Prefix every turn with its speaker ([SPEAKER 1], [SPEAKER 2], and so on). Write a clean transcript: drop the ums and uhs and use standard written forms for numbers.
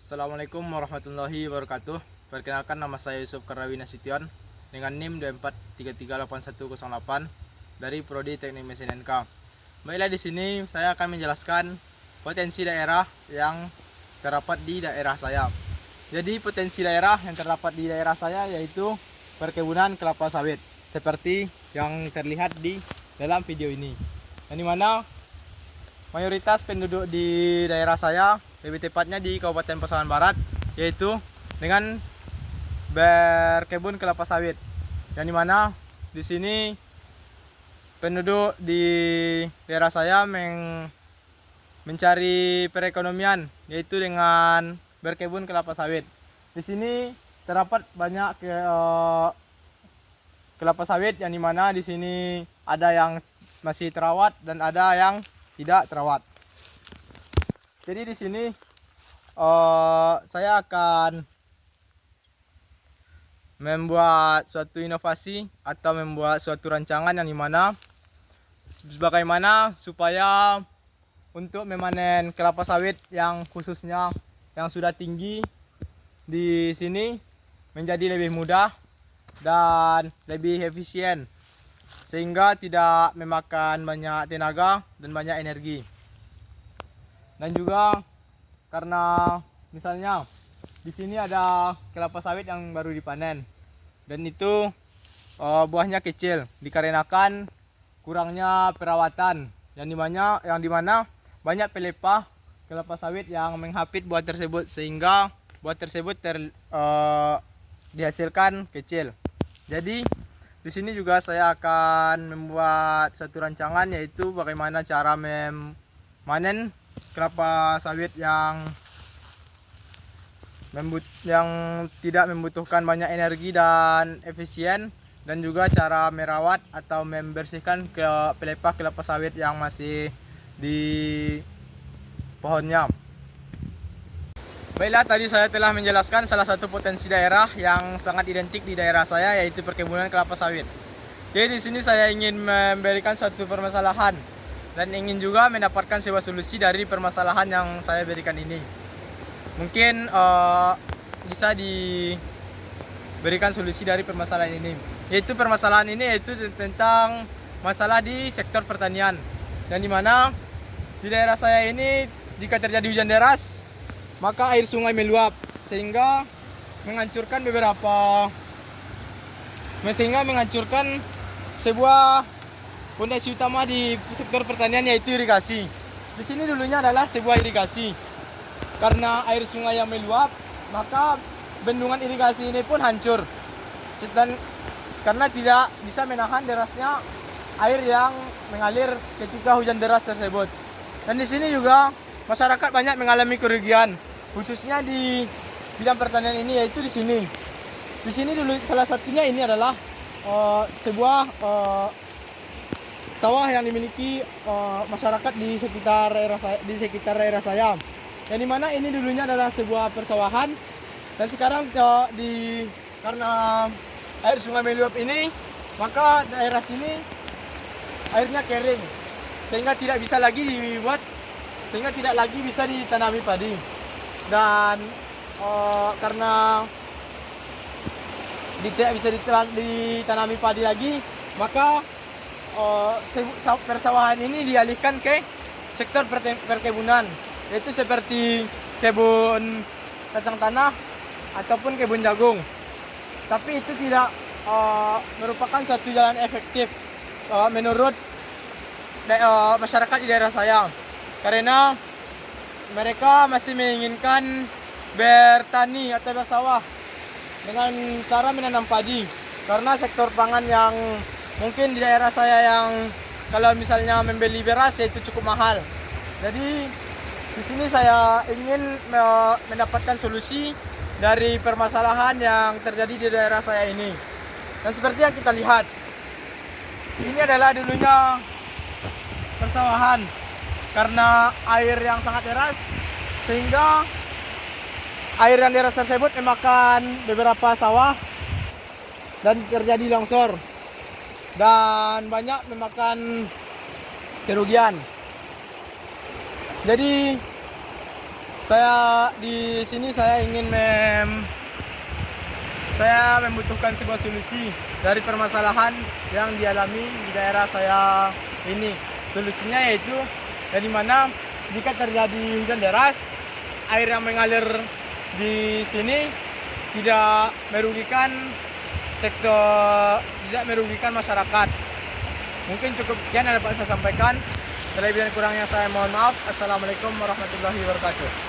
[SPEAKER 1] Assalamualaikum warahmatullahi wabarakatuh. Perkenalkan, nama saya Yusuf Karnawi Nasution dengan NIM 24338108 dari Prodi Teknik Mesin NK. Baiklah, di sini saya akan menjelaskan potensi daerah yang terdapat di daerah saya. Jadi potensi daerah yang terdapat di daerah saya yaitu perkebunan kelapa sawit seperti yang terlihat di dalam video ini. Yang dimana mayoritas penduduk di daerah saya, lebih tepatnya di Kabupaten Pasaman Barat, yaitu dengan berkebun kelapa sawit. Yang dimana di sini penduduk di daerah saya mencari perekonomian, yaitu dengan berkebun kelapa sawit. Di sini terdapat banyak kelapa sawit, yang dimana di sini ada yang masih terawat dan ada yang tidak terawat. Jadi di sini saya akan membuat suatu inovasi atau membuat suatu rancangan yang dimana bagaimana supaya untuk memanen kelapa sawit yang khususnya yang sudah tinggi di sini menjadi lebih mudah dan lebih efisien, sehingga tidak memakan banyak tenaga dan banyak energi. Dan juga karena misalnya di sini ada kelapa sawit yang baru dipanen dan itu buahnya kecil dikarenakan kurangnya perawatan, yang dimana banyak pelepah kelapa sawit yang menghapit buah tersebut, sehingga buah tersebut dihasilkan kecil. Jadi di sini juga saya akan membuat satu rancangan, yaitu bagaimana cara memanen kelapa sawit yang tidak membutuhkan banyak energi dan efisien, dan juga cara merawat atau membersihkan pelepah kelapa sawit yang masih di pohonnya. Baiklah, tadi saya telah menjelaskan salah satu potensi daerah yang sangat identik di daerah saya, yaitu perkebunan kelapa sawit. Jadi di sini saya ingin memberikan suatu permasalahan dan ingin juga mendapatkan sebuah solusi dari permasalahan yang saya berikan ini. Mungkin bisa diberikan solusi dari permasalahan ini. Permasalahan ini yaitu tentang masalah di sektor pertanian. Dan dimana di daerah saya ini jika terjadi hujan deras, maka air sungai meluap sehingga menghancurkan sebuah fondasi utama di sektor pertanian, yaitu irigasi. Di sini dulunya adalah sebuah irigasi. Karena air sungai yang meluap, maka bendungan irigasi ini pun hancur. Karena tidak bisa menahan derasnya air yang mengalir ketika hujan deras tersebut. Dan di sini juga masyarakat banyak mengalami kerugian, khususnya di bidang pertanian ini, yaitu di sini. Di sini dulu salah satunya ini adalah sebuah sawah yang dimiliki masyarakat di sekitar daerah saya. Yang dimana ini dulunya adalah sebuah persawahan, dan sekarang karena air sungai meluap ini, maka daerah sini airnya kering, sehingga tidak lagi bisa ditanami padi. Dan karena tidak bisa ditanami padi lagi, maka persawahan ini dialihkan ke sektor perkebunan, yaitu seperti kebun kacang tanah ataupun kebun jagung. Tapi itu tidak merupakan suatu jalan efektif menurut masyarakat di daerah saya, karena mereka masih menginginkan bertani atau bersawah dengan cara menanam padi, karena sektor pangan yang mungkin di daerah saya yang kalau misalnya membeli beras itu cukup mahal. Jadi di sini saya ingin mendapatkan solusi dari permasalahan yang terjadi di daerah saya ini. Dan seperti yang kita lihat, ini adalah dulunya persawahan. Karena air yang sangat deras, sehingga air yang deras tersebut memakan beberapa sawah dan terjadi longsor dan banyak memakan kerugian. Jadi Saya di sini saya ingin saya membutuhkan sebuah solusi dari permasalahan yang dialami di daerah saya ini. Solusinya yaitu dari mana jika terjadi hujan deras, air yang mengalir di sini tidak merugikan tidak merugikan masyarakat. Mungkin cukup sekian yang dapat saya sampaikan. Lebih dan kurangnya saya mohon maaf. Assalamualaikum warahmatullahi wabarakatuh.